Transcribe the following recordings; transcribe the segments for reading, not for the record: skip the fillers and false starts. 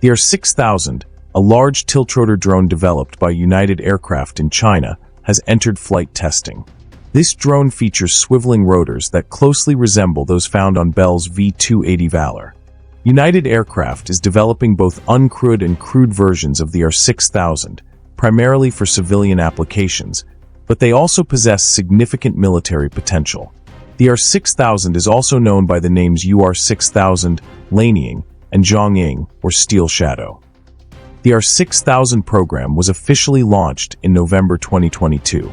The R6000, a large tilt-rotor drone developed by United Aircraft in China, has entered flight testing. This drone features swiveling rotors that closely resemble those found on Bell's V-280 Valor. United Aircraft is developing both uncrewed and crewed versions of the R6000, primarily for civilian applications, but they also possess significant military potential. The R6000 is also known by the names UR6000, Lanying, and Zhongying, or Steel Shadow. The R6000 program was officially launched in November 2022.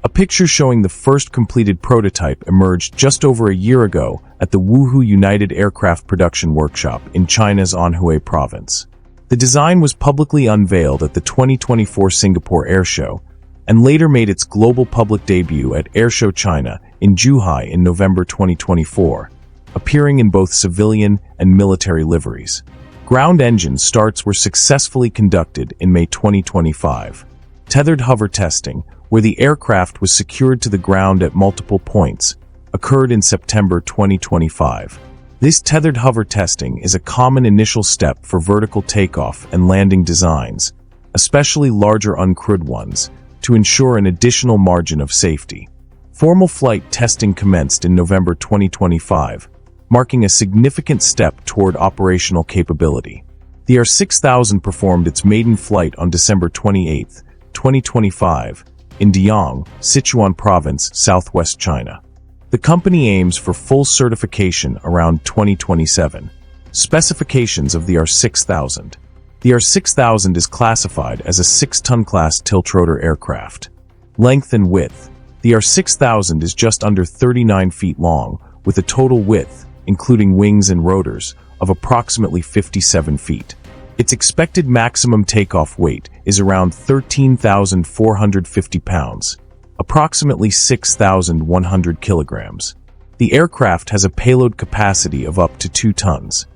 A picture showing the first completed prototype emerged just over a year ago at the Wuhu United Aircraft Production Workshop in China's Anhui province. The design was publicly unveiled at the 2024 Singapore Airshow and later made its global public debut at Airshow China in Zhuhai in November 2024, appearing in both civilian and military liveries. Ground engine starts were successfully conducted in May 2025. Tethered hover testing, where the aircraft was secured to the ground at multiple points, occurred in September 2025. This tethered hover testing is a common initial step for vertical takeoff and landing designs, especially larger uncrewed ones, to ensure an additional margin of safety. Formal flight testing commenced in November 2025, marking a significant step toward operational capability. The R6000 performed its maiden flight on December 28, 2025, in Diang, Sichuan Province, southwest China. The company aims for full certification around 2027. Specifications of the R6000. The R6000 is classified as a 6-ton class tilt-rotor aircraft. Length and width. The R6000 is just under 39 feet long, with a total width, including wings and rotors, of approximately 57 feet. Its expected maximum takeoff weight is around 13,450 pounds, approximately 6,100 kilograms. The aircraft has a payload capacity of up to 2 tons.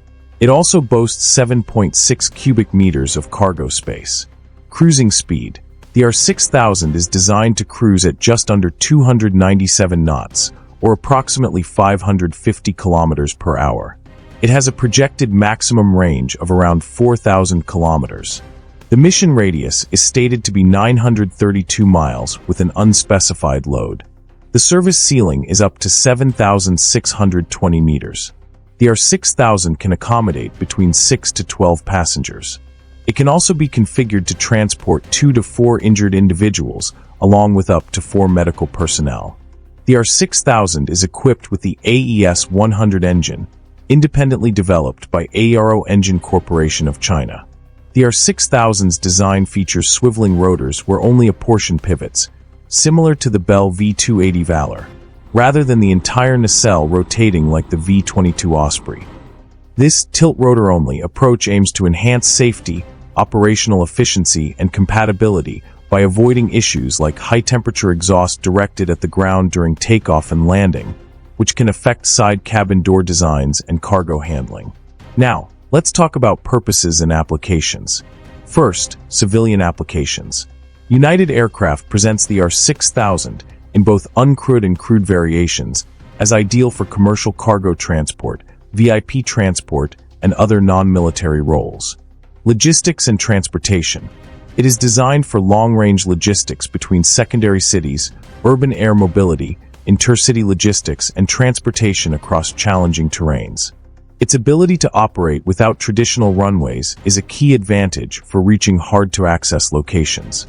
It also boasts 7.6 cubic meters of cargo space. Cruising speed. The R6000 is designed to cruise at just under 297 knots, or approximately 550 kilometers per hour. It has a projected maximum range of around 4,000 kilometers. The mission radius is stated to be 932 miles with an unspecified load. The service ceiling is up to 7,620 meters. The R6000 can accommodate between 6 to 12 passengers. It can also be configured to transport 2 to 4 injured individuals, along with up to 4 medical personnel. The R6000 is equipped with the AES-100 engine, independently developed by Aero Engine Corporation of China. The R6000's design features swiveling rotors where only a portion pivots, similar to the Bell V-280 Valor, rather than the entire nacelle rotating like the V-22 Osprey. This tilt-rotor-only approach aims to enhance safety, operational efficiency, and compatibility by avoiding issues like high-temperature exhaust directed at the ground during takeoff and landing, which can affect side cabin door designs and cargo handling. Now, let's talk about purposes and applications. First, civilian applications. United Aircraft presents the R6000 in both uncrewed and crewed variations as ideal for commercial cargo transport, VIP transport, and other non-military roles. Logistics and transportation. It is designed for long-range logistics between secondary cities, urban air mobility, intercity logistics, and transportation across challenging terrains. Its ability to operate without traditional runways is a key advantage for reaching hard-to-access locations.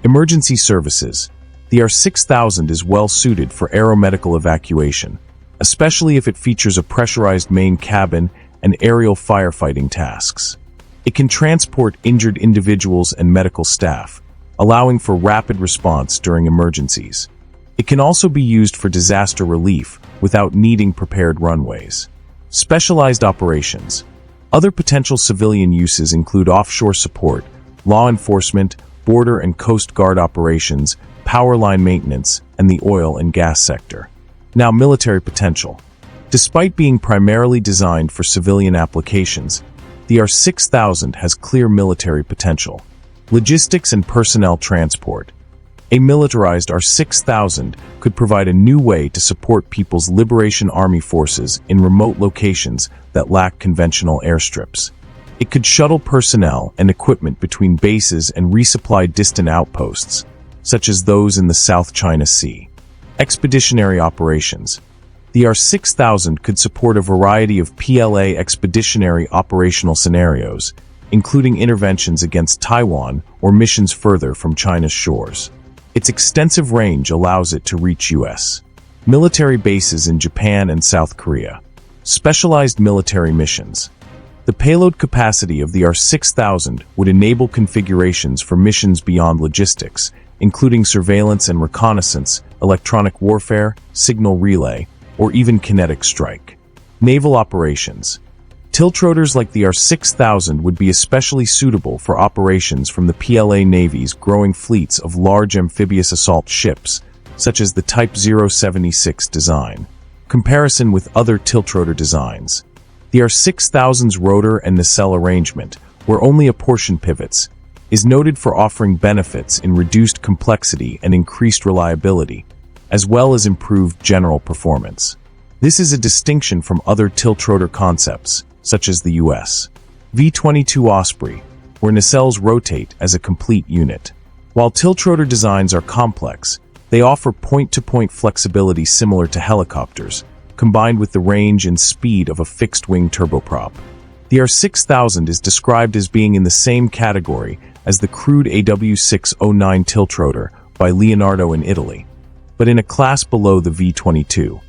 Emergency services. The R6000 is well suited for aeromedical evacuation, especially if it features a pressurized main cabin and aerial firefighting tasks. It can transport injured individuals and medical staff, allowing for rapid response during emergencies. It can also be used for disaster relief without needing prepared runways. Specialized operations. Other potential civilian uses include offshore support, law enforcement, border and coast guard operations, power line maintenance, and the oil and gas sector. Now, military potential. Despite being primarily designed for civilian applications, the R6000 has clear military potential. Logistics and personnel transport. A militarized R6000 could provide a new way to support People's Liberation Army forces in remote locations that lack conventional airstrips. It could shuttle personnel and equipment between bases and resupply distant outposts, such as those in the South China Sea. Expeditionary operations. The R6000 could support a variety of PLA expeditionary operational scenarios, including interventions against Taiwan or missions further from China's shores. Its extensive range allows it to reach U.S. military bases in Japan and South Korea. Specialized military missions. The payload capacity of the R6000 would enable configurations for missions beyond logistics, including surveillance and reconnaissance, electronic warfare, signal relay, or even kinetic strike. Naval operations. Tiltrotors like the R6000 would be especially suitable for operations from the PLA Navy's growing fleets of large amphibious assault ships, such as the Type 076 design. Comparison with other tiltrotor designs. The R6000's rotor and nacelle arrangement, where only a portion pivots, is noted for offering benefits in reduced complexity and increased reliability, as well as improved general performance. This is a distinction from other tiltrotor concepts, such as the U.S. V-22 Osprey, where nacelles rotate as a complete unit. While tiltrotor designs are complex, they offer point-to-point flexibility similar to helicopters, combined with the range and speed of a fixed-wing turboprop. The R6000 is described as being in the same category as the crude AW609 tiltrotor by Leonardo in Italy, but in a class below the V-22.